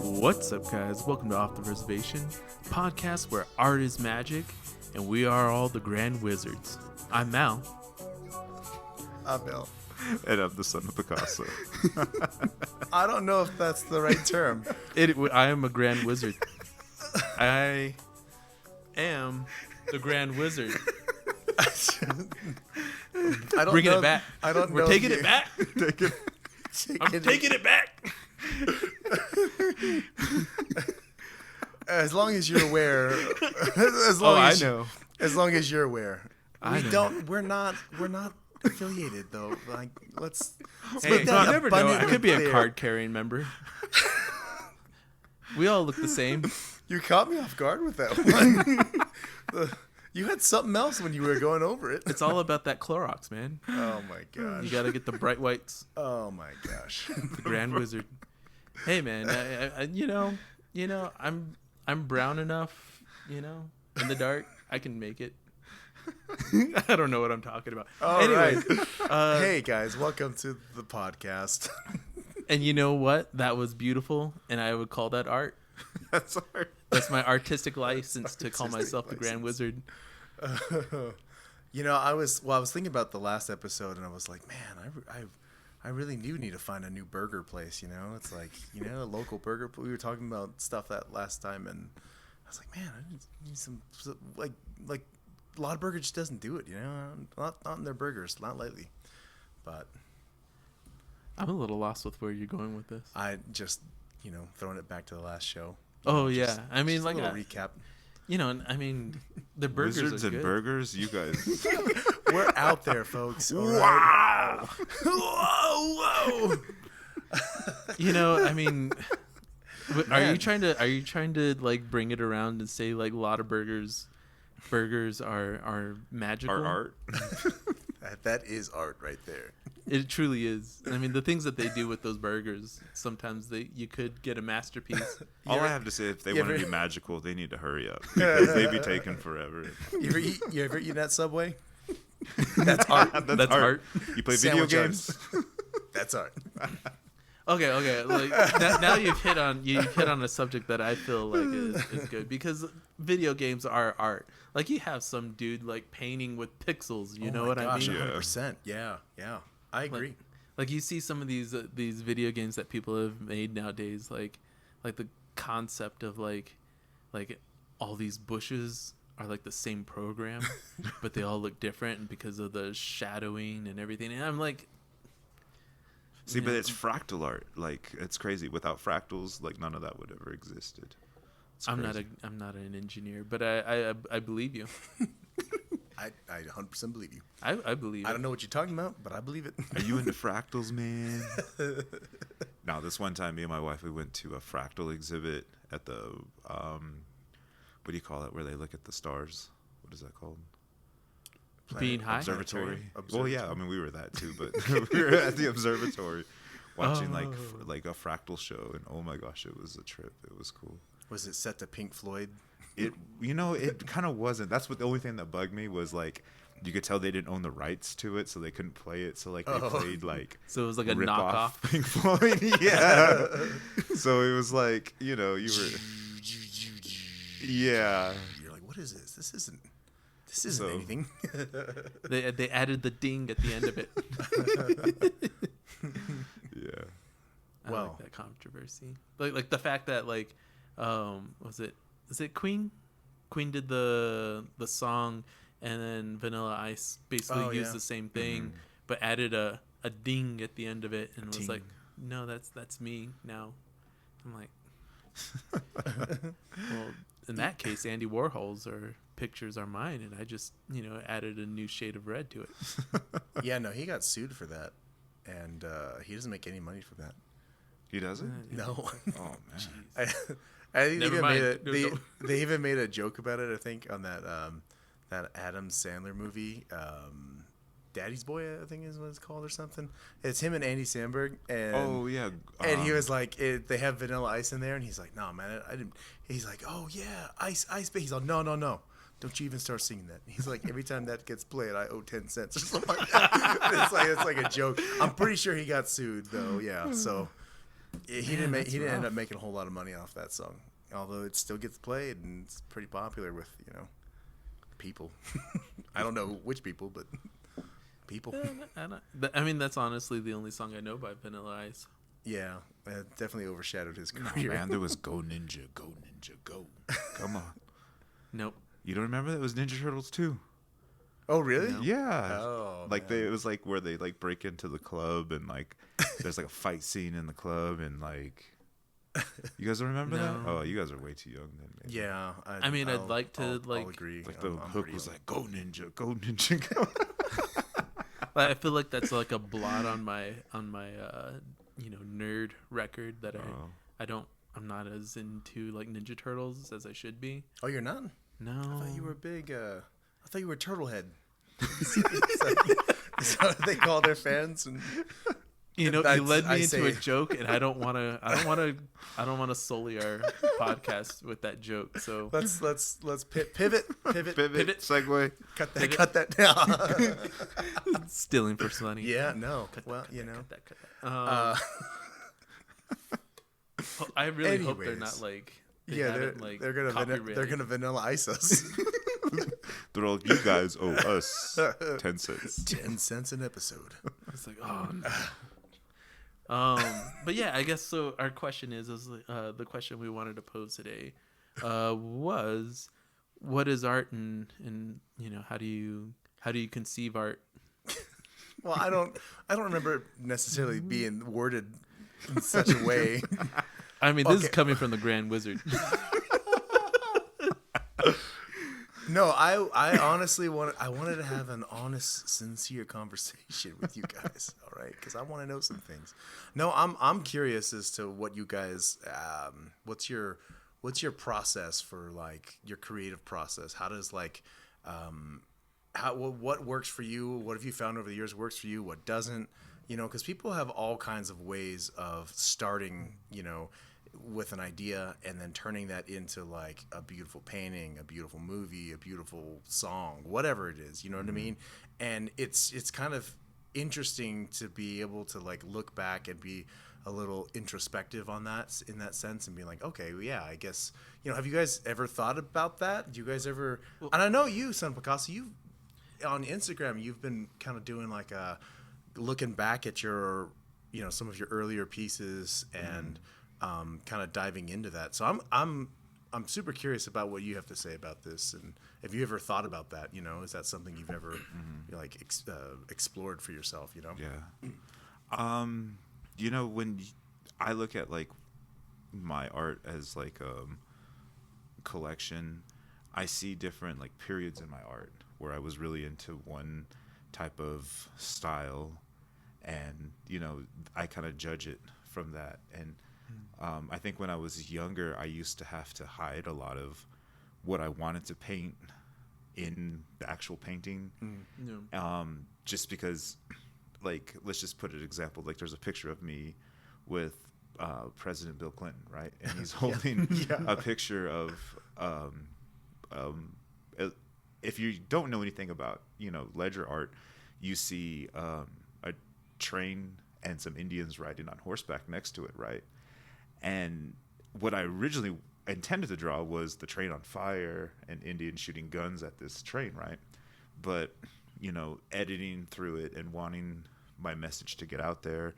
What's up, guys? Welcome to Off the Reservation, podcast where art is magic, and we are all the Grand Wizards. I'm Mal. I'm Bill. And I'm the son of Picasso. I don't know if that's the right term. I am a Grand Wizard. I am the Grand Wizard. I don't Bringing know, it back. I don't We're know. taking it back. I'm taking it back. As long as you're aware. I know. As long as you're aware. I know. We're not affiliated though. Like let's Hey, make you that never know. I abundantly could be a clear. card-carrying member. We all look the same. You caught me off guard with that one. You had something else when you were going over it. It's all about that Clorox, man. Oh my gosh. You got to get the bright whites. Oh my gosh. The Grand Wizard. Hey, man. I'm brown enough. In the dark, I can make it. I don't know what I'm talking about. All right. uh, Hey guys, welcome to the podcast. And you know what? That was beautiful, and I would call that art. That's art. That's my artistic license to call myself the Grand Wizard. I was thinking about the last episode, and I was like, man, I really do need to find a new burger place. It's like a local burger. We were talking about stuff that last time, and I was like, man, I need some like a lot of burgers just doesn't do it. Not in their burgers, not lately. But I'm a little lost with where you're going with this. I just throwing it back to the last show. Oh, Just- yeah. I mean, just like a little recap. The burgers Wizards are and good. burgers, you guys. We're out there, folks. All right? Wow! Whoa! Are you Man. trying to like bring it around and say like a lot of burgers are magical? Our art. That is art right there. It truly is. I mean, the things that they do with those burgers, sometimes you could get a masterpiece. All I have to say, if they you want to ever- be magical, they need to hurry up. Because they be taking forever. You ever eaten at Subway? That's art. That's art. You play Sandwich video art. games? That's art. Okay. Like now you've hit on a subject that I feel like is good, because video games are art. Like, you have some dude like painting with pixels. You know what I mean? 100%. Yeah. I agree. Like you see some of these video games that people have made nowadays, like the concept of like all these bushes are like the same program, but they all look different, and because of the shadowing and everything. And I'm like, See, but it's fractal art. Like, it's crazy. Without fractals, like, none of that would ever existed. It's I'm crazy. not an engineer, but I believe you. I 100% believe you. I believe. I don't know what you're talking about, but I believe it. Are you into fractals, man? No, this one time, me and my wife, we went to a fractal exhibit at the, what do you call it, where they look at the stars? What is that called? Being high? Observatory. Observatory. Well, yeah, I mean, we were that too, but we were at the observatory watching like a fractal show, and oh my gosh, it was a trip. It was cool. Was it set to Pink Floyd? It kind of wasn't. That's what the only thing that bugged me was, like, you could tell they didn't own the rights to it, so they couldn't play it. So like they played like So it was like a rip knockoff. off Pink Floyd. Yeah. So it was like, you were. Yeah. You're like, what is this? This isn't anything. They added the ding at the end of it. Yeah. I Wow. like that controversy. Like the fact that is it Queen? Queen did the song, and then Vanilla Ice basically used the same thing, but added a ding at the end of it, and was Ting. like, no, that's me now. I'm like, well, in that case, Andy Warhol's pictures are mine, and I just added a new shade of red to it. Yeah, no, he got sued for that, and he doesn't make any money from that. He doesn't? No. Oh man. I think Never mind. No. they even made a joke about it, I think, on that Adam Sandler movie, Daddy's Boy, I think is what it's called, or something. It's him and Andy Samberg, and Oh yeah. and he was like, they have Vanilla Ice in there, and he's like, no, man, I didn't. He's like, oh yeah, ice. He's like, no, don't you even start singing that. He's like, every time that gets played, I owe 10 cents or something like that. It's like a joke. I'm pretty sure he got sued though. Yeah, so. He didn't end rough. up making a whole lot of money off that song, although it still gets played and it's pretty popular with people. I don't know which people, but people. I mean, that's honestly the only song I know by Vanilla Ice. Yeah, it definitely overshadowed his Nah, career. man, there was Go Ninja, Go Ninja, Go. Come on. Nope. You don't remember that? It was Ninja Turtles 2. Oh, really? No. Yeah. Oh, like man. it was like where they like break into the club and like there's like a fight scene in the club and like you guys don't remember that? No. Oh, you guys are way too young then. Maybe. Yeah. I mean, I'd like to, I'll agree. Like the I'm hook pretty was young. like Go Ninja, Go. I feel like that's like a blot on my nerd record that Oh. I'm not as into like Ninja Turtles as I should be. Oh, you're not? No. I thought you were a big. I thought you were Turtlehead. Is that what they call their fans? And You That's- led me I into say- a joke, and I don't want to sully our podcast with that joke. So let's pivot. Pivot, segue. Cut that down. stealing for Sonny. Yeah, no. Cut Well, that, cut that. I really hope they're not anyways. like. They yeah, haven't, like, they're copyrighted. gonna Vanilla Ice us. They're all you guys owe us 10 cents. 10 cents an episode. It's like, oh no. But yeah, I guess so. Our question is the question we wanted to pose today was, what is art, and how do you conceive art? Well, I don't remember it necessarily being worded in such a way. I mean, this is Okay. coming from the Grand Wizard. No, I honestly wanted to have an honest, sincere conversation with you guys. All right, because I want to know some things. No, I'm curious as to what you guys. What's your process for like your creative process? How does like what works for you? What have you found over the years works for you? What doesn't? Because people have all kinds of ways of starting. With an idea and then turning that into like a beautiful painting, a beautiful movie, a beautiful song, whatever it is, you know what I mean? And it's kind of interesting to be able to like look back and be a little introspective on that in that sense and be like, okay, well, yeah, I guess, have you guys ever thought about that? Do you guys ever, and I know you, Son Picasso, you on Instagram, you've been kind of doing like looking back at your, some of your earlier pieces and, kind of diving into that. So I'm super curious about what you have to say about this, and if you ever thought about that, is that something you've ever like explored for yourself? Yeah. When I look at like my art as like collection, I see different like periods in my art where I was really into one type of style, and I kind of judge it from that. And I think when I was younger, I used to have to hide a lot of what I wanted to paint in the actual painting. Yeah. Just because, like, let's just put an example. Like, there's a picture of me with President Bill Clinton, right? And he's holding a picture of, if you don't know anything about, ledger art, you see a train and some Indians riding on horseback next to it, right? And what I originally intended to draw was the train on fire and Indians shooting guns at this train, right? But, editing through it and wanting my message to get out there,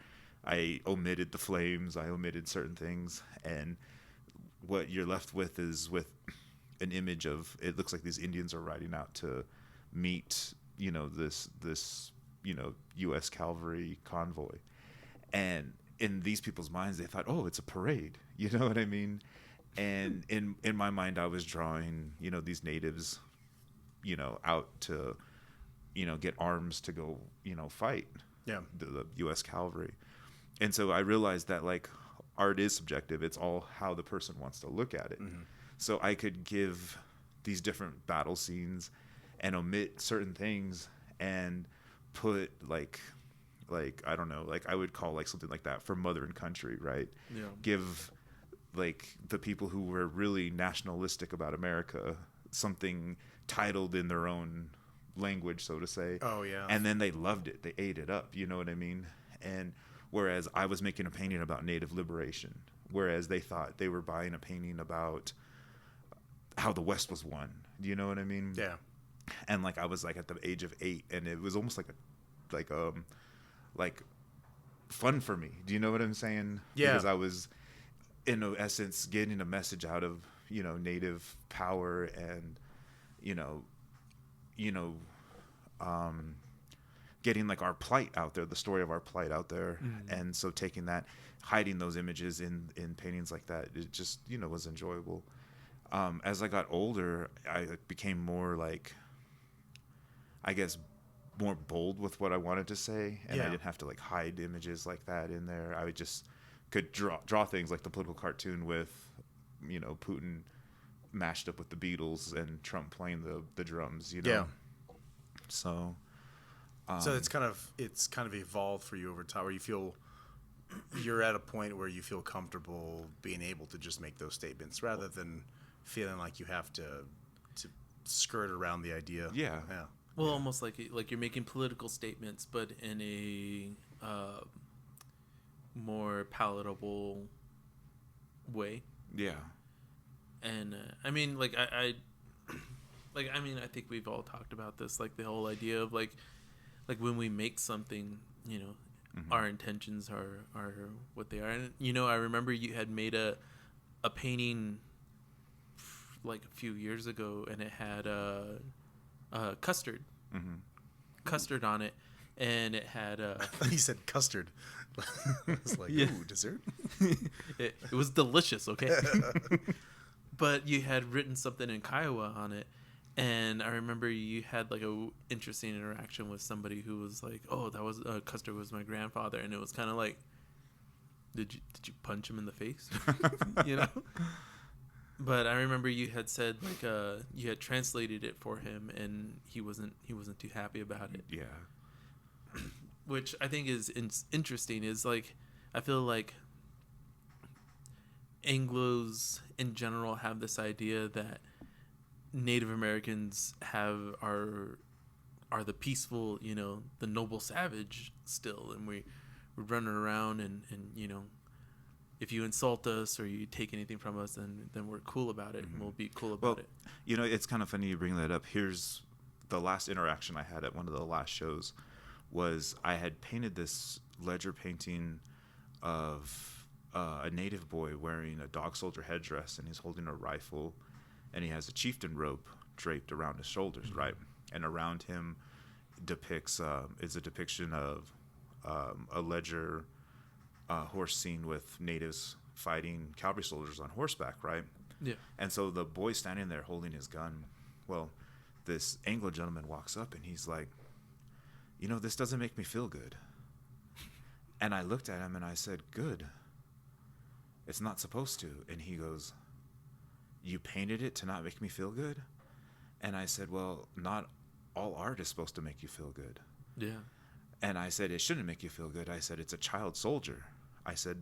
I omitted the flames, I omitted certain things, and what you're left with is with an image of, it looks like these Indians are riding out to meet, this U.S. cavalry convoy. And in these people's minds, they thought, oh, it's a parade. You know what I mean? And in my mind, I was drawing, these natives, out to, get arms to go, fight the U.S. cavalry. And so I realized that, like, art is subjective. It's all how the person wants to look at it. Mm-hmm. So I could give these different battle scenes and omit certain things and put, like I don't know, like I would call like something like that for Mother and Country, right? Yeah. Give like the people who were really nationalistic about America something titled in their own language, so to say. Oh yeah. And then they loved it. They ate it up. You know what I mean? And whereas I was making a painting about Native liberation, whereas they thought they were buying a painting about how the West was won. Do you know what I mean? Yeah. And like I was like at the age of 8, and it was almost like fun for me. Do you know what I'm saying? Yeah. Because I was in essence getting a message out of, you know, Native power and you know getting like our plight out there, the story of our plight out there. And so taking that, hiding those images in paintings like that, it just, you know, was enjoyable. As I got older, I became more like, I guess, more bold with what I wanted to say, and I didn't have to like hide images like that in there. I would just could draw things like the political cartoon with, you know, Putin mashed up with the Beatles and Trump playing the drums, you know. Yeah. So So it's kind of evolved for you over time, where you feel you're at a point where you feel comfortable being able to just make those statements rather than feeling like you have to skirt around the idea. Yeah. Well, almost like you're making political statements, but in a more palatable way. Yeah. And I mean, like I think we've all talked about this, like the whole idea of like when we make something, you know, our intentions are what they are. And you know, I remember you had made a painting like a few years ago, and it had custard on it, and it had He said custard. It's like, ooh, dessert. it was delicious. Okay. But you had written something in Kiowa on it, and I remember you had like a interesting interaction with somebody who was like, "Oh, that was Custer was my grandfather," and it was kind of like, did you punch him in the face, you know? But I remember you had said like you had translated it for him, and he wasn't too happy about it. Yeah. Which I think is interesting. Is like I feel like Anglos in general have this idea that Native Americans are the peaceful, you know, the noble savage still, and we're running around and you know, if you insult us or you take anything from us, then we're cool about it, and we'll be cool about it. You know, it's kind of funny you bring that up. Here's the last interaction I had at one of the last shows. Was I had painted this ledger painting of a native boy wearing a dog soldier headdress, and he's holding a rifle, and he has a chieftain robe draped around his shoulders, right? And around him is a depiction of a ledger horse scene with natives fighting cavalry soldiers on horseback, right? Yeah. And so the boy's standing there holding his gun. Well, this Anglo gentleman walks up, and he's like, you know, this doesn't make me feel good. And I looked at him and I said, good. It's not supposed to. And he goes, you painted it to not make me feel good? And I said, well, not all art is supposed to make you feel good. Yeah. And I said, it shouldn't make you feel good. I said, it's a child soldier. I said,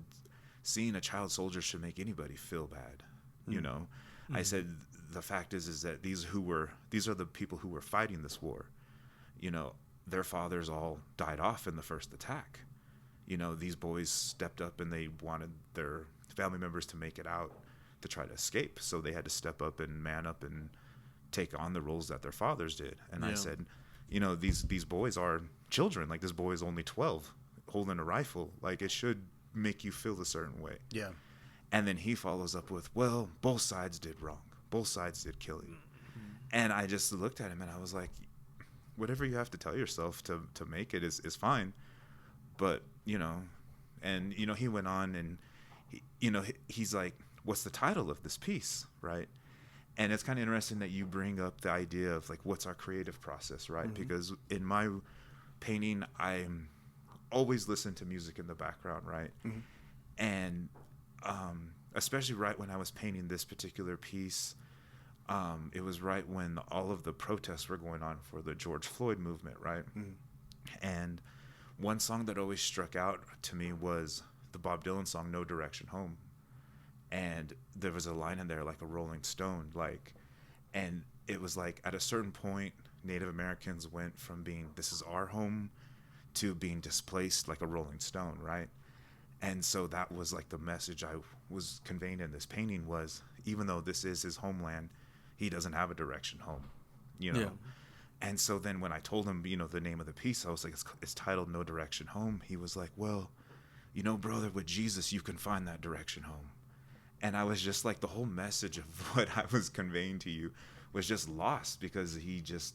seeing a child soldier should make anybody feel bad. You know, I said, the fact is that these are the people who were fighting this war. You know, their fathers all died off in the first attack. You know, these boys stepped up and they wanted their family members to make it out to try to escape. So they had to step up and man up and take on the roles that their fathers did. And I said, you know, these boys are children. Like, this boy is only 12 holding a rifle. Like, it should make you feel a certain way. Yeah. And then he follows up with, well, both sides did wrong. Both sides did killing. And I just looked at him and I was like, whatever you have to tell yourself to make it is fine. But, you know, and, you know, he went on and, he's like, what's the title of this piece, right? And it's kind of interesting that you bring up the idea of, like, what's our creative process, right? Because in my painting, I always listen to music in the background, right? And especially right when I was painting this particular piece, it was right when all of the protests were going on for the George Floyd movement, right? And one song that always struck out to me was the Bob Dylan song No Direction Home. And there was a line in there like a Rolling Stone, like, and it was like at a certain point, Native Americans went from being, this is our home, to being displaced like a rolling stone, right? And so that was like the message I was conveying in this painting was, even though this is his homeland, he doesn't have a direction home, you know? Yeah. And so then when I told him, you know, the name of the piece, I was like, it's titled No Direction Home. He was like, well, you know, brother, with Jesus, you can find that direction home. And I was just like, the whole message of what I was conveying to you was just lost, because he just,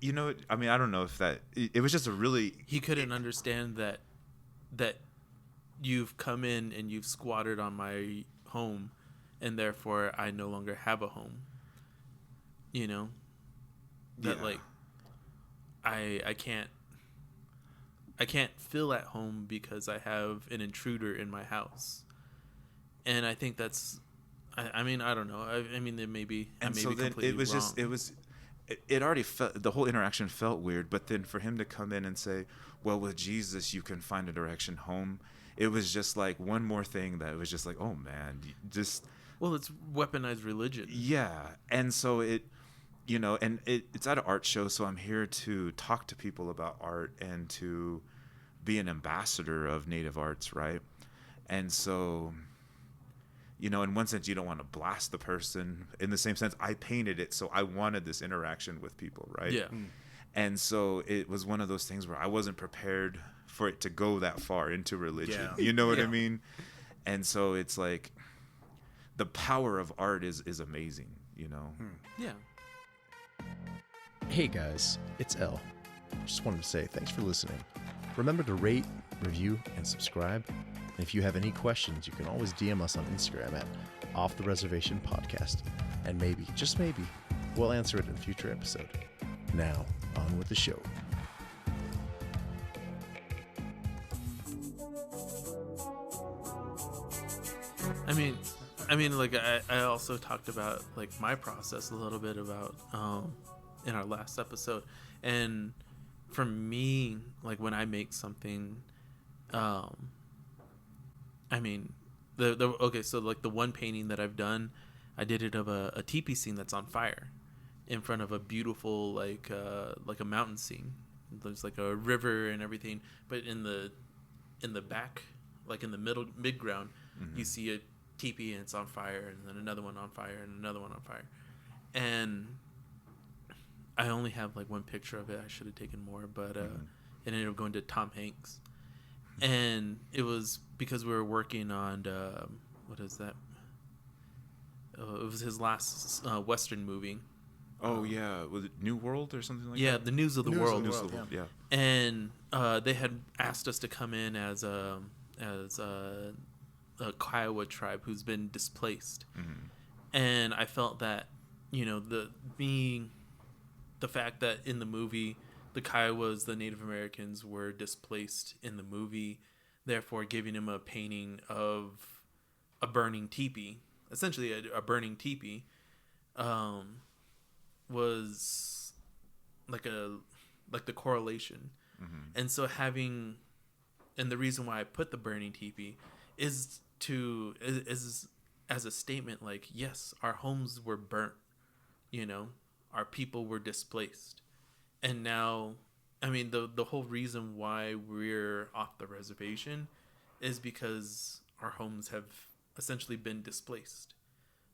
you know, I mean, I don't know if that, it was just a really, He couldn't understand that you've come in and you've squatted on my home, and therefore I no longer have a home. You know, that Yeah. like I can't feel at home because I have an intruder in my house. And I think that's, I mean, I don't know. I mean, there may be, I and may so be then completely it was wrong. just, it already felt, the whole interaction felt weird, but then for him to come in and say, well, with Jesus, you can find a direction home. It was just like one more thing that was just like, oh man, just, Well, it's weaponized religion. yeah. And so it, you know, and it's at an art show, so I'm here to talk to people about art and to be an ambassador of Native arts, right? And so, you know, in one sense, you don't want to blast the person. In the same sense, I painted it, so I wanted this interaction with people, right? Yeah. And so it was one of those things where I wasn't prepared for it to go that far into religion. Yeah. You know what I Yeah. mean? And so it's like the power of art is amazing, you know? Yeah. Hey guys, it's Elle. Just wanted to say thanks for listening. Remember to rate, review, and subscribe. And if you have any questions, you can always DM us on Instagram at Off the Reservation Podcast. And maybe, just maybe, we'll answer it in a future episode. Now, on with the show. I mean, like I also talked about like my process a little bit about in our last episode, and for me, like when I make something, I mean, the okay, so like the one painting that I've done, I did it of a teepee scene that's on fire, in front of a beautiful like a mountain scene. There's like a river and everything, but in the back, like in the mid ground, you see a teepee and it's on fire, and then another one on fire, and another one on fire. And I only have like one picture of it. I should have taken more, but it ended up going to Tom Hanks. And it was because we were working on what is that? It was his last Western movie. Oh, yeah. Was it New World or something like Yeah, that? the News of the News of World. the News World, of the World, yeah. And they had asked us to come in as a Kiowa tribe who's been displaced. And I felt that, you know, the fact that in the movie the Kiowas, the Native Americans, were displaced in the movie, therefore giving him a painting of a burning teepee, essentially a burning teepee, was like the correlation. And so and the reason why I put the burning teepee is as a statement, like, yes, our homes were burnt, you know, our people were displaced. And now, I mean, the whole reason why we're off the reservation is because our homes have essentially been displaced.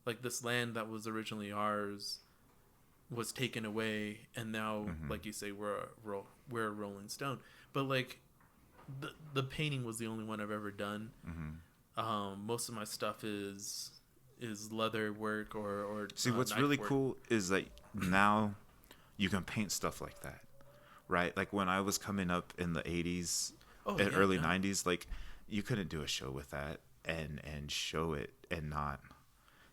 Like, this land that was originally ours was taken away, and now, like you say, we're a rolling stone. But like, the painting was the only one I've ever done. Most of my stuff is leather work or See, what's knife really work. cool is that now you can paint stuff like that, right? Like when I was coming up in the 80s and early 90s, like you couldn't do a show with that and show it and not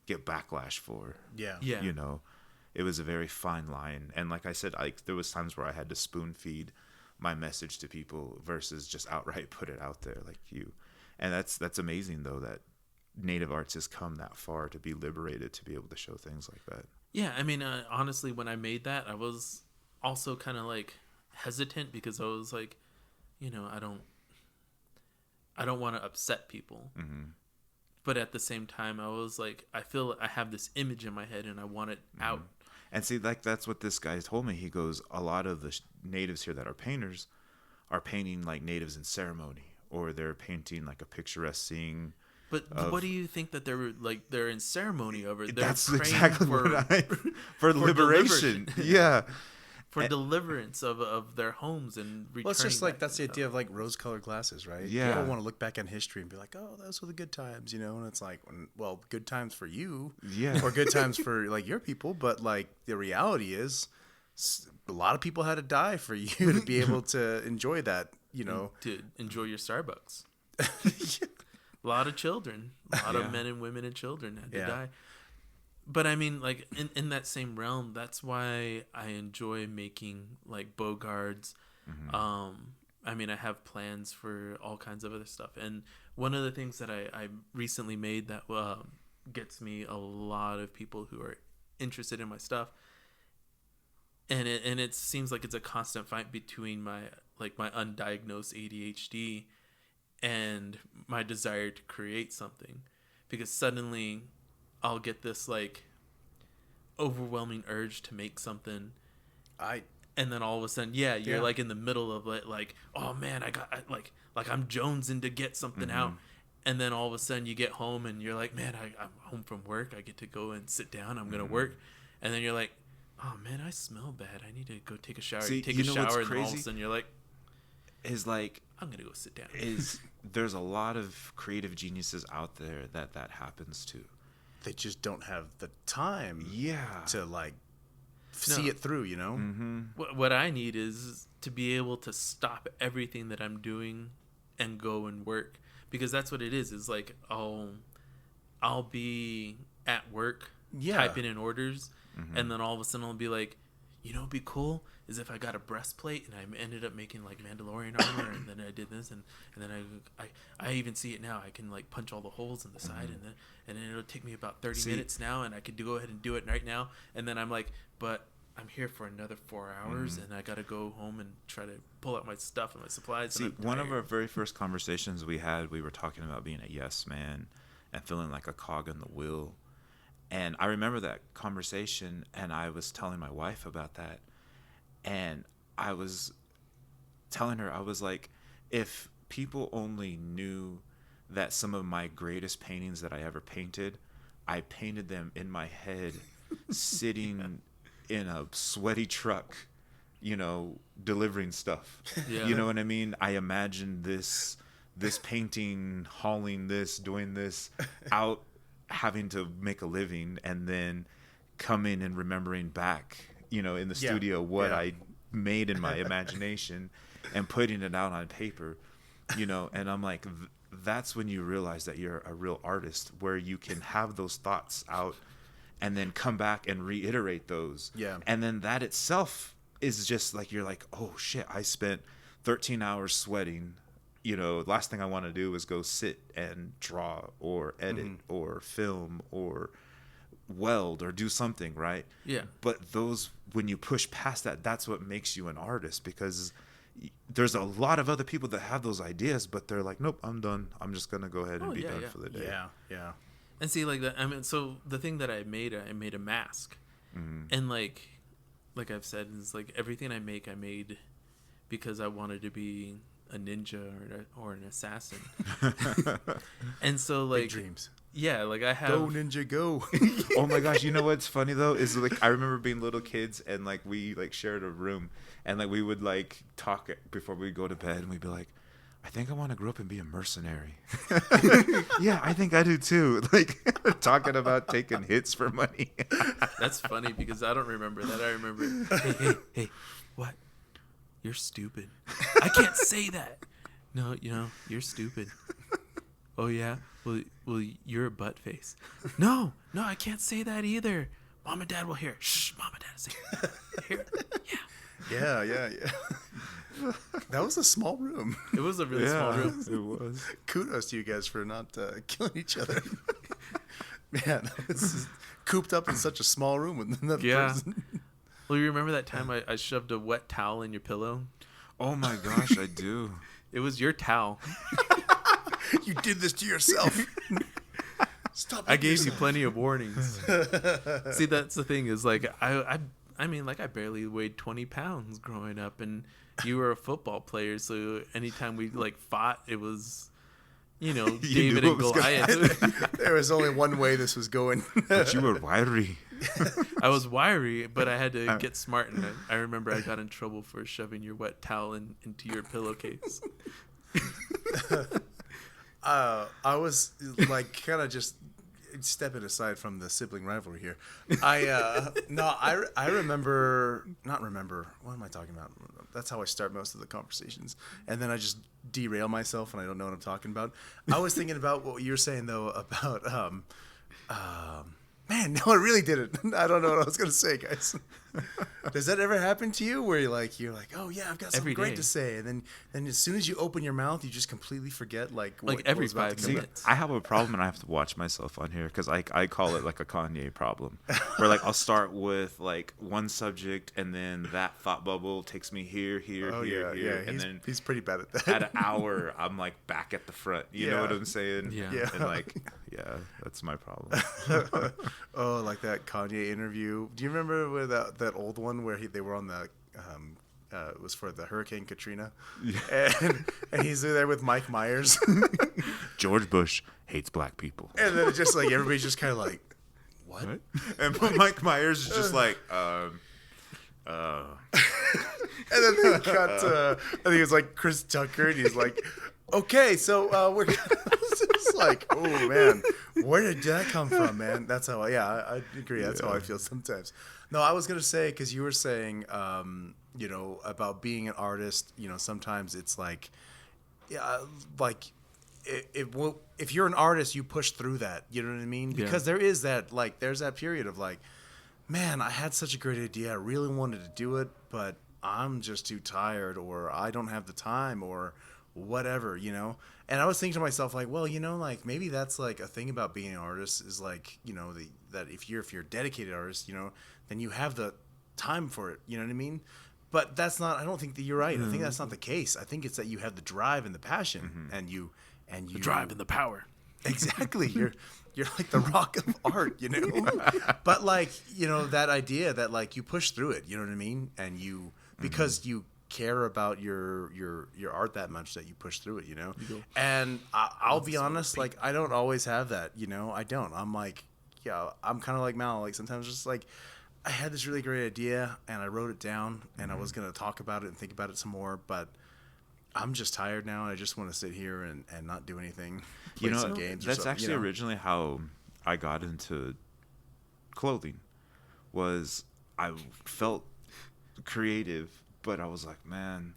get backlash for. Yeah. You know, it was a very fine line. And like I said, there was times where I had to spoon feed my message to people versus just outright put it out there like you. And that's amazing though, that Native arts has come that far to be liberated to be able to show things like that. Yeah, I mean, honestly, when I made that, I was also kind of like hesitant because I was like, you know, I don't want to upset people. But at the same time, I was like, I feel I have this image in my head and I want it out. And see, like that's what this guy told me. He goes, a lot of the natives here that are painters are painting like natives in ceremony, or they're painting like a picturesque scene. But what do you think that they're in ceremony over? They're That's praying exactly for, what for liberation. Yeah. for deliverance of their homes and returning. Well, it's just like back that's to the them. idea of like rose-colored glasses, right? Yeah. People want to look back on history and be like, "Oh, those were the good times," you know. And it's like, well, good times for you, Yeah. or good times for like your people. But like the reality is, a lot of people had to die for you to be able to enjoy that, you know. To enjoy your Starbucks. A lot of children, a lot of men and women and children had to die. But I mean, like in that same realm, that's why I enjoy making like bogards. I mean, I have plans for all kinds of other stuff. And one of the things that I recently made that gets me a lot of people who are interested in my stuff. And it seems like it's a constant fight between my undiagnosed ADHD and my desire to create something, because suddenly I'll get this like overwhelming urge to make something, and then all of a sudden, you're like in the middle of it, like, oh man, like I'm jonesing to get something out, and then all of a sudden you get home and you're like, man, I'm home from work, I get to go and sit down, I'm gonna work, and then you're like, oh man, I smell bad, I need to go take a shower. See, take you a know shower, what's and then all of a crazy? sudden you're like, Is like I'm gonna go sit down. there's a lot of creative geniuses out there that happens to. They just don't have the time to like see it through, you know. What I need is to be able to stop everything that I'm doing and go and work, because that's what it is like I'll be at work typing in orders, and then all of a sudden I'll be like, you know, it'd be cool is if I got a breastplate and I ended up making like Mandalorian armor, and then I did this, and then I even see it now. I can like punch all the holes in the side, and then it'll take me about 30 minutes now, and I could go ahead and do it right now. And then I'm like, but I'm here for another 4 hours, and I got to go home and try to pull out my stuff and my supplies. See, one of our very first conversations we had, we were talking about being a yes man and feeling like a cog in the wheel. And I remember that conversation, and I was telling my wife about that. And I was telling her, I was like, if people only knew that some of my greatest paintings that I ever painted, I painted them in my head, sitting in a sweaty truck, you know, delivering stuff. You know what I mean? I imagined this painting, hauling this, doing this, out having to make a living, and then coming and remembering back, you know, in the studio what I made in my imagination and putting it out on paper, you know. And I'm like, that's when you realize that you're a real artist, where you can have those thoughts out and then come back and reiterate those. And then that itself is just like, you're like, oh shit, I spent 13 hours sweating. You know, last thing I want to do is go sit and draw or edit or film or weld or do something, right? But those, when you push past that, that's what makes you an artist, because there's a lot of other people that have those ideas, but they're like, nope, I'm done, I'm just gonna go ahead and be done for the day. And see, like that, I mean, so the thing that I made a mask, and like I've said, is like everything I made because I wanted to be a ninja or an assassin. And so like Big dreams. Yeah, like I have. Go ninja, go. Oh my gosh, you know what's funny though is like I remember being little kids, and like we like shared a room, and like we would like talk before we go to bed, and we'd be like, I think I want to grow up and be a mercenary. Yeah, I think I do too. Like talking about taking hits for money. That's funny because I don't remember that. I remember, hey, what? You're stupid. I can't say that. No, you know, you're stupid. Oh yeah? Well, you're a butt face. No, I can't say that either. Mom and Dad will hear. Shh, Mom and Dad say hear. Yeah. That was a small room. It was a really small room. It was. Kudos to you guys for not killing each other. Man, this is cooped up in such a small room with another person. Well, you remember that time I shoved a wet towel in your pillow? Oh my gosh, I do. It was your towel. You did this to yourself. Stop. I gave you plenty of warnings. See, that's the thing is like I I mean, like I barely weighed 20 pounds growing up, and you were a football player, so anytime we like fought, it was, You David knew and it was gonna Goliath. There was only one way this was going. But you were wiry. I was wiry, but I had to get smart, and I remember I got in trouble for shoving your wet towel into your pillowcase. I was like kind of just stepping aside from the sibling rivalry here. I remember, not remember, what am I talking about? That's how I start most of the conversations. And then I just derail myself and I don't know what I'm talking about. I was thinking about what you were saying though about, man, no, I really didn't. I don't know what I was going to say, guys. Does that ever happen to you where you're like, oh yeah, I've got something Every great day. to say. And then as soon as you open your mouth, you just completely forget what every was about 5 to come out. minutes. I have a problem and I have to watch myself on here because I call it like a Kanye problem, where like I'll start with like one subject and then that thought bubble takes me here, Oh here, yeah. and then He's pretty bad at that. at an hour I'm like back at the front. You know Yeah. what I'm saying? Yeah. Yeah. And like, yeah, that's my problem. Oh, like that Kanye interview. Do you remember with that old one where they were on the it was for the Hurricane Katrina, and he's there with Mike Myers, George Bush hates black people. and then it's just like everybody's just kind of like, what? And Mike Myers is just like, And then they got I think it was like Chris Tucker, and he's like, okay, so we're it's just like, oh man, where did that come from, man? That's how I agree. That's how I feel sometimes. No, I was gonna say, because you were saying about being an artist, sometimes it's like, like if you're an artist, you push through that, you know what I mean? Yeah. Because there is that, like, there's that period of like, man, I had such a great idea, I really wanted to do it, but I'm just too tired, or I don't have the time, or whatever, And I was thinking to myself, like, well, like maybe that's like a thing about being an artist is like, that if you're a dedicated artist, then you have the time for it. You know what I mean? But that's not. I don't think that you're right. I think that's not the case. I think it's that you have the drive and the passion, and you The drive and the power. Exactly. You're like the rock of art, But like, that idea that like you push through it, you know what I mean? And you, because you care about your art that much, that you push through it, And I'll be honest, like I don't always have that, I don't. I'm like, I'm kind of like Mal, like sometimes just like I had this really great idea and I wrote it down and I was going to talk about it and think about it some more, but I'm just tired now and I just want to sit here and not do anything. Play some games or that's something, actually originally how I got into clothing. Was I felt creative, but I was like, man,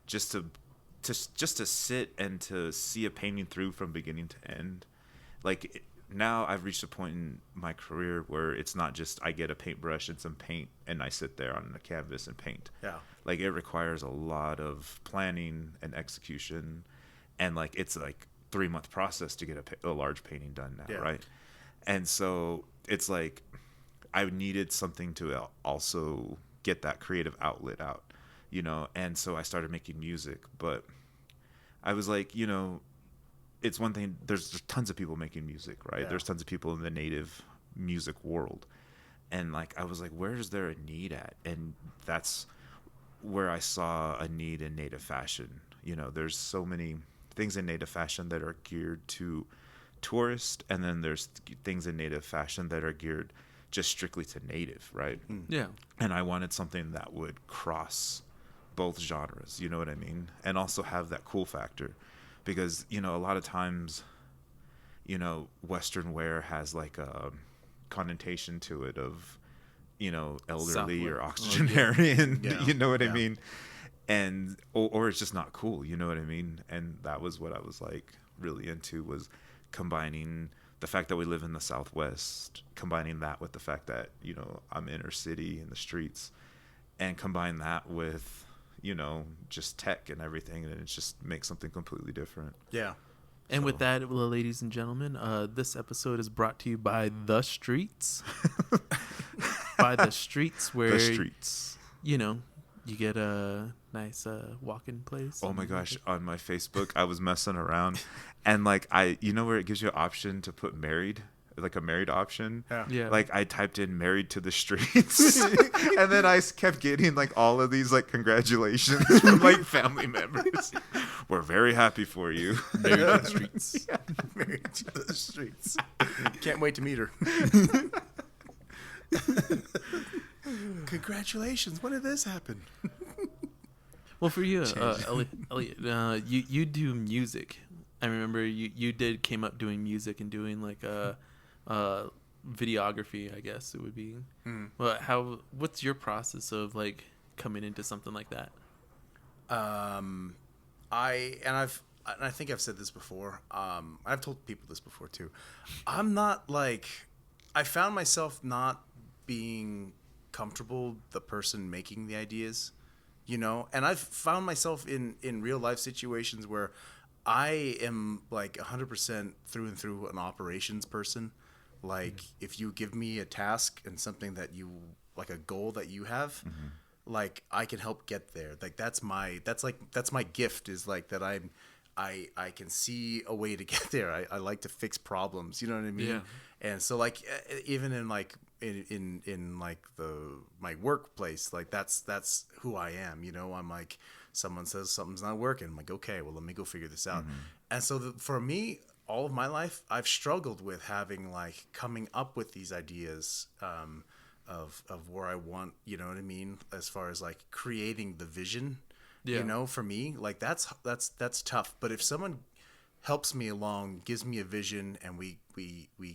just to sit and to see a painting through from beginning to end, like now I've reached a point in my career where it's not just I get a paintbrush and some paint and I sit there on a canvas and paint. Yeah. Like it requires a lot of planning and execution, and like it's like 3-month process to get a large painting done now, right? And so it's like I needed something to also get that creative outlet out, and so I started making music. But I was like, it's one thing, there's tons of people making music, right? Yeah. There's tons of people in the native music world, and like I was like, where is there a need at? And that's where I saw a need in native fashion. There's so many things in native fashion that are geared to tourists, and then there's things in native fashion that are geared just strictly to native, right? Yeah. And I wanted something that would cross both genres, you know what I mean? And also have that cool factor, because, a lot of times, Western wear has like a connotation to it of, elderly or octogenarian, you know what I mean? And, or it's just not cool, you know what I mean? And that was what I was like really into, was combining the fact that we live in the Southwest, combining that with the fact that, I'm inner city in the streets, and combine that with, just tech and everything, and it just makes something completely different. Yeah. And with that, well, ladies and gentlemen, this episode is brought to you by The Streets. By The Streets, where The streets. you get a nice walk-in place. Oh my gosh, on my Facebook, I was messing around, and like where it gives you an option to put married like a married option. Yeah. Like I typed in "married to the streets," and then I kept getting like all of these like congratulations from like family members. We're very happy for you. Married to the streets. Married to the streets. Can't wait to meet her. Congratulations. When did this happen? Well, for you, Elliot, you do music. I remember you came up doing music and doing like videography, I guess it would be. Well, what's your process of like coming into something like that? I think I've said this before. I've told people this before too. I'm not like, I found myself not being comfortable the person making the ideas, you know, and I've found myself in real life situations where I am like 100% through and through an operations person. Like if you give me a task and something that you like, a goal that you have, like I can help get there. Like that's my gift, is like that I can see a way to get there. I like to fix problems, you know what I mean? Yeah. And so like even in like in like my workplace, like that's who I am, you know. I'm like, someone says something's not working, I'm like, okay, well let me go figure this out. And so for me, all of my life I've struggled with having like coming up with these ideas of where I want, you know what I mean, as far as like creating the vision. Yeah. You know, for me, like that's tough. But if someone helps me along, gives me a vision, and we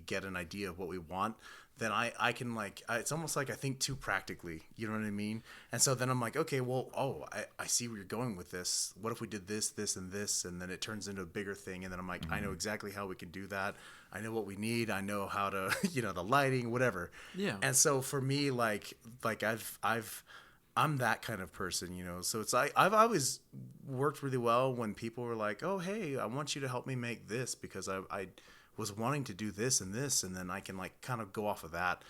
get an idea of what we want, then I can like, it's almost like I think too practically, you know what I mean? And so then I'm like, okay, well, I see where you're going with this. What if we did this, this, and this, and then it turns into a bigger thing, and then I'm like, I know exactly how we can do that. I know what we need. I know how to, you know, the lighting, whatever. Yeah. And so for me, like I'm that kind of person, you know. So it's like I've always worked really well when people were like, "Oh, hey, I want you to help me make this because I was wanting to do this, and then I can like kind of go off of that."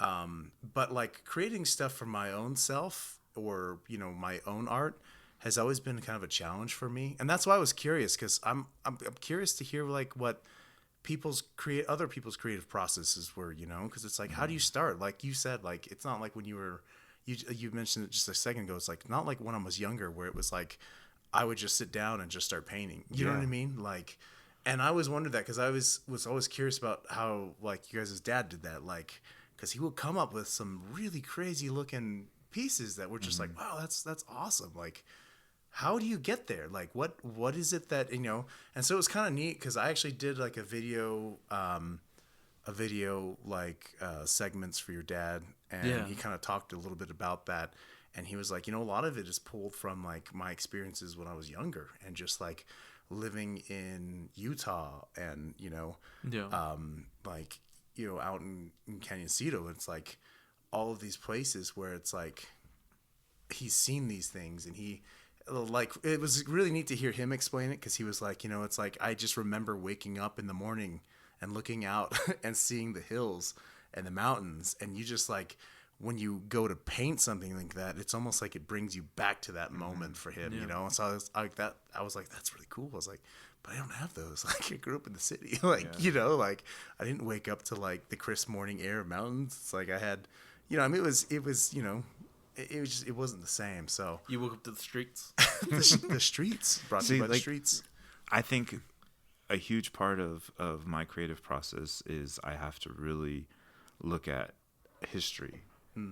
But like creating stuff for my own self, or you know, my own art has always been kind of a challenge for me, and that's why I was curious, because I'm curious to hear like what other people's creative processes were, you know, because it's like, how do you start? Like you said, like it's not like when you were. You mentioned it just a second ago. It's like not like when I was younger, where it was like I would just sit down and just start painting. You know what I mean? Like, and I always wondered that, because I was always curious about how like you guys' dad did that. Like, because he would come up with some really crazy looking pieces that were just like, wow, that's awesome. Like, how do you get there? Like, what is it that, you know? And so it was kind of neat, because I actually did like a video like segments for your dad, and he kind of talked a little bit about that, and he was like, you know, a lot of it is pulled from like my experiences when I was younger, and just like living in Utah, and you know, like, you know, out in Canyonito, it's like all of these places where it's like he's seen these things, and he like, it was really neat to hear him explain it, because he was like, you know, it's like I just remember waking up in the morning and looking out and seeing the hills and the mountains, and you just like, when you go to paint something like that, it's almost like it brings you back to that moment for him, you know. And so I was like, that's really cool. I was like, but I don't have those. Like, I grew up in the city, like, you know, like I didn't wake up to like the crisp morning air of mountains. It's like I had, you know, I mean, it was, you know, it wasn't the same. So You woke up to the streets. the streets brought to you by the like, streets. I think a huge part of my creative process is I have to really look at history.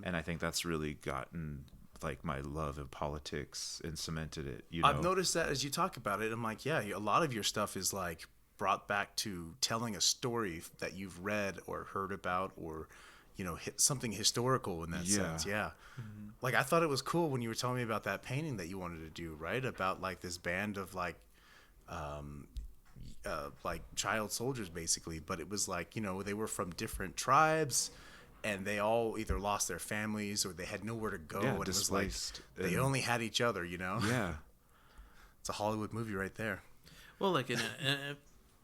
And I think that's really gotten like my love of politics and cemented it. You know? I've noticed that as you talk about it, I'm like, yeah, a lot of your stuff is like brought back to telling a story that you've read or heard about, or, you know, something historical in that sense. Yeah. Like I thought it was cool when you were telling me about that painting that you wanted to do, right? About like this band of like child soldiers basically, but it was like, you know, they were from different tribes, and they all either lost their families or they had nowhere to go, and it was like they only had each other, you know. It's a Hollywood movie right there. Well, like,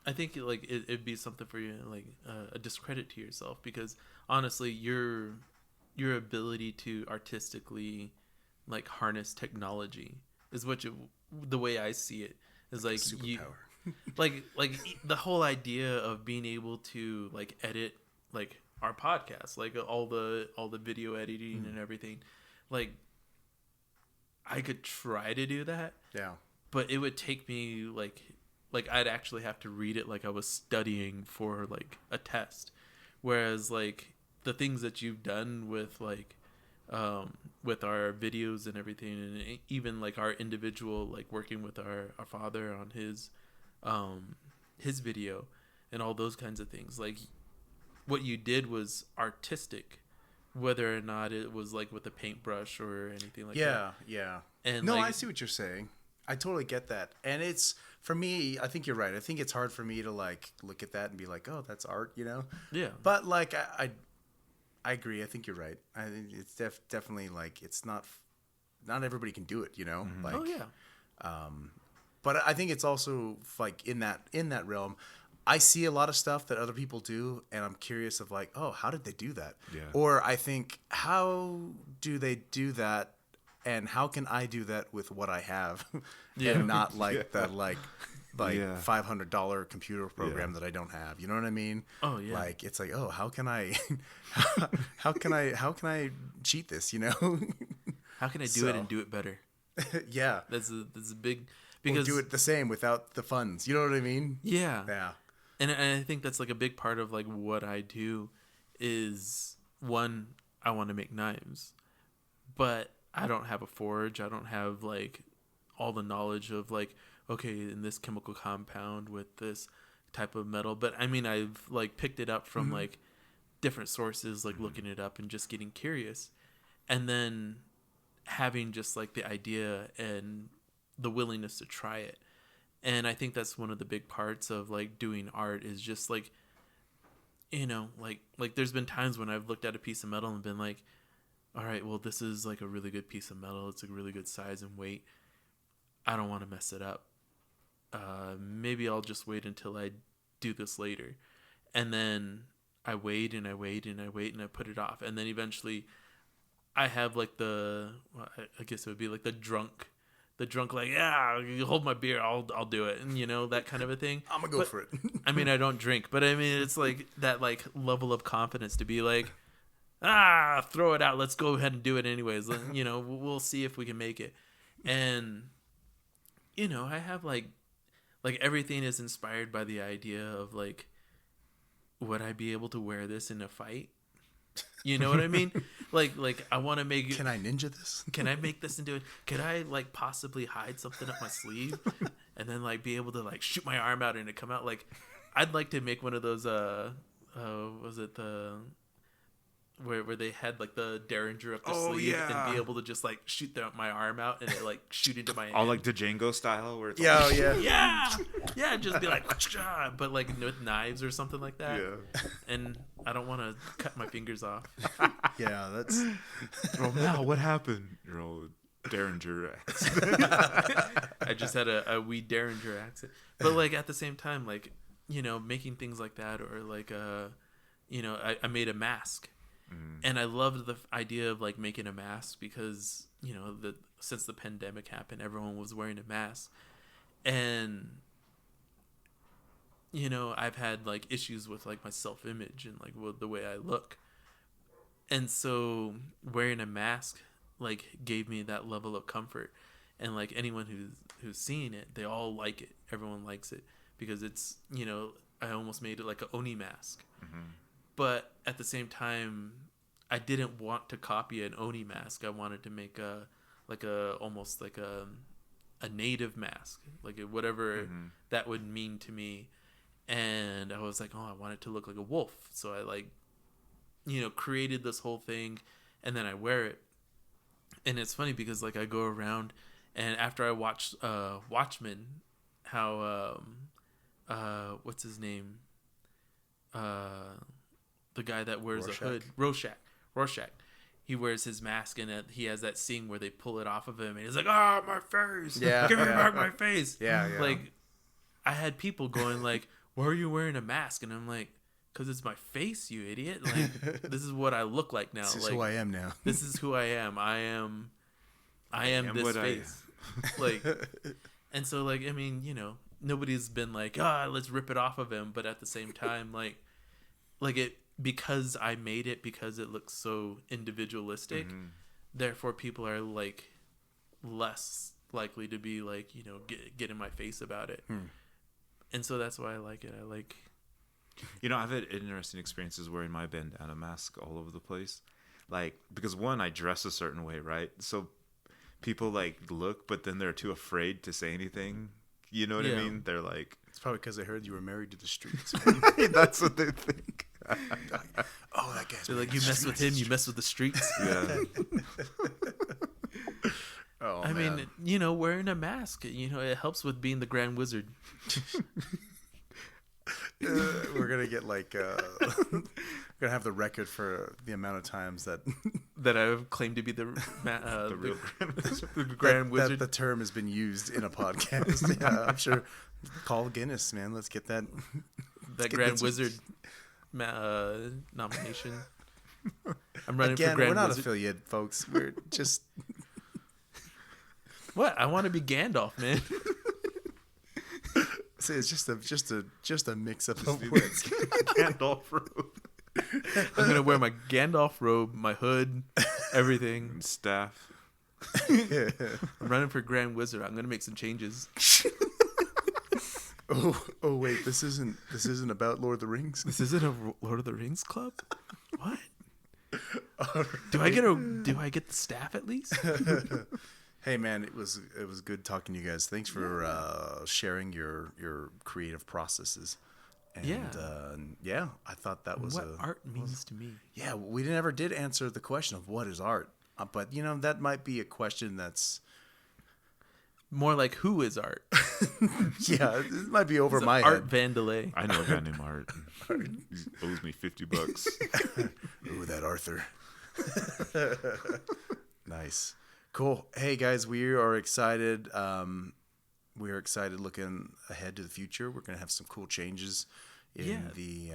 I think like it'd be something for you, like a discredit to yourself, because honestly, your ability to artistically like harness technology is the way I see it is like Superpower. like the whole idea of being able to like edit like our podcast, like all the video editing and everything. Like I could try to do that. Yeah. But it would take me like I'd actually have to read it like I was studying for like a test. Whereas like the things that you've done with like with our videos and everything, and even like our individual, like working with our father on his video and all those kinds of things, like what you did was artistic, whether or not it was like with a paintbrush or anything like that. Yeah. And no, like, I see what you're saying. I totally get that. And it's, for me, I think you're right. I think it's hard for me to like look at that and be like, oh, that's art, you know? Yeah. But like, I agree. I think you're right. I think it's definitely like, it's not everybody can do it, you know? Like, Oh yeah. but I think it's also like in that realm, I see a lot of stuff that other people do, and I'm curious of like, oh, how did they do that? Yeah. Or I think, how do they do that, and how can I do that with what I have, and not like the like Yeah. $500 computer program that I don't have. You know what I mean? Oh yeah. Like it's like, oh, how can I, how can I cheat this? You know? How can I do it and do it better? Yeah. That's a big, Because because do it the same without the funds. You know what I mean? yeah. Yeah. And I think that's like a big part of like what I do is, one, I want to make knives, but I don't have a forge. I don't have like all the knowledge of like, okay, in this chemical compound with this type of metal. But I mean, I've like picked it up from like different sources, like looking it up and just getting curious, and then having just like the idea and the willingness to try it. And I think that's one of the big parts of like doing art is just like, you know, like there's been times when I've looked at a piece of metal and been like, all right, well, this is like a really good piece of metal. It's a really good size and weight. I don't want to mess it up. Maybe I'll just wait until I do this later. And then I wait and I wait and I wait and I put it off. And then eventually I have like I guess it would be like the drunk like, yeah, you hold my beer, I'll do it, and you know, that kind of a thing. I'm gonna go for it. I mean, I don't drink, but I mean, it's like that like level of confidence to be like, throw it out, let's go ahead and do it anyways. You know, we'll see if we can make it. And you know, I have like everything is inspired by the idea of like, would I be able to wear this in a fight? You know what I mean? Like I want to make. Can I ninja this? Can I make this into it? Could I like possibly hide something up my sleeve, and then like be able to like shoot my arm out and it come out? Like, I'd like to make one of those. Was it the where they had like the derringer up the sleeve and be able to just like shoot my arm out and it like shoot into my hand. All like the Django style, where it's Yeah, like, yeah, just be like, but like with knives or something like that. Yeah. And I don't want to cut my fingers off. Yeah, that's. Oh, now what happened? Your old Derringer accent. I just had a wee Derringer accent, but like at the same time, like, you know, making things like that, or like you know, I made a mask. And I loved the idea of like making a mask because, you know, since the pandemic happened, everyone was wearing a mask. And, you know, I've had like issues with like my self-image and like the way I look. And so wearing a mask like gave me that level of comfort. And like anyone who's seeing it, they all like it. Everyone likes it because it's, you know, I almost made it like a Oni mask. But at the same time, I didn't want to copy an Oni mask. I wanted to make almost like a native mask, like whatever that would mean to me. And I was like, oh, I want it to look like a wolf. So I like, you know, created this whole thing, and then I wear it. And it's funny because like I go around, and after I watch Watchmen, how what's his name? The guy that wears a hood, Rorschach. He wears his mask, and he has that scene where they pull it off of him, and he's like, "Ah, my face! Yeah, give me back my face!" Yeah. Like, I had people going like, "Why are you wearing a mask?" And I'm like, "Cause it's my face, you idiot! Like, this is what I look like now. This is like, who I am now. This is who I am. I am this face. Like, and so like, I mean, you know, nobody's been like, let's rip it off of him, but at the same time, like it because I made it because it looks so individualistic, therefore people are like less likely to be like, you know, get in my face about it. And so that's why I like it. I like, you know, I've had interesting experiences wearing my bandana mask all over the place. Like, because one, I dress a certain way, right? So people like look, but then they're too afraid to say anything. You know what I mean? They're like, It's probably because they heard you were married to the streets. that's what they think. Oh, that guy's they're like, you mess with him, you mess with the streets. Yeah. Oh, I man. mean, you know, wearing a mask, you know, it helps with being the Grand Wizard. We're gonna get like we're gonna have the record for the amount of times that That I've claimed to be the real the Grand that Wizard. the term has been used in a podcast. Yeah, I'm sure. Call Guinness, man. Let's get that. That get Grand this- Wizard nomination. I'm running Again, for Grand we're not Wizard. affiliate, folks. We're just What? I want to be Gandalf, man. see, it's just a mix up of words. Gandalf robe I'm gonna wear my Gandalf robe, my hood, everything. and staff. I'm running for Grand Wizard. I'm gonna make some changes. Oh wait, this isn't about Lord of the Rings. This isn't a Lord of the Rings club. What? Do I get the staff at least? Hey man, it was good talking to you guys. Thanks for sharing your creative processes. And I thought that was What art means to me. Yeah, we never did answer the question of what is art. But you know, that might be a question that's More like who is art? yeah, it might be over It's my Art head. Vandelay. I know a guy named Art. He owes me $50. Ooh, that Arthur. Nice. Cool. Hey guys, we are excited. We are excited looking ahead to the future. We're gonna have some cool changes in the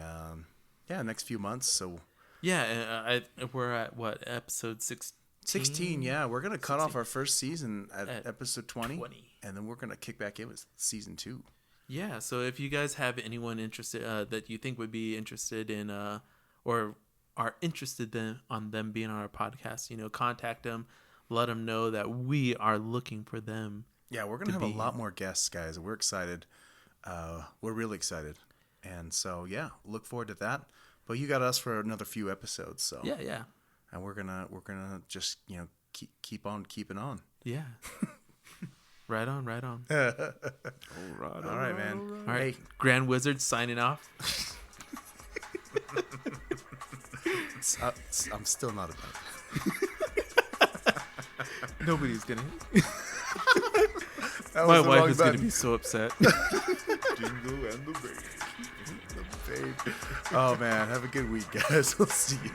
next few months. So Yeah, we're at what, episode 16, yeah, we're gonna cut off our first season at episode 20, 20. and then we're gonna kick back in with season 2. Yeah, so if you guys have anyone interested that you think would be interested in or are interested on them being on our podcast, you know, contact them, let them know that we are looking for them. Yeah, we're gonna have a lot more guests, guys. We're excited. We're really excited, and so yeah, look forward to that. But you got us for another few episodes, so Yeah. and we're gonna just keep on keeping on. Yeah. Right on. All right, man. All right, Hey, Grand Wizard signing off. I'm still not about it. Nobody's gonna. That My was the wife wrong is gonna button. be so upset. Jingle and the babe. Oh man, have a good week, guys. We'll see you.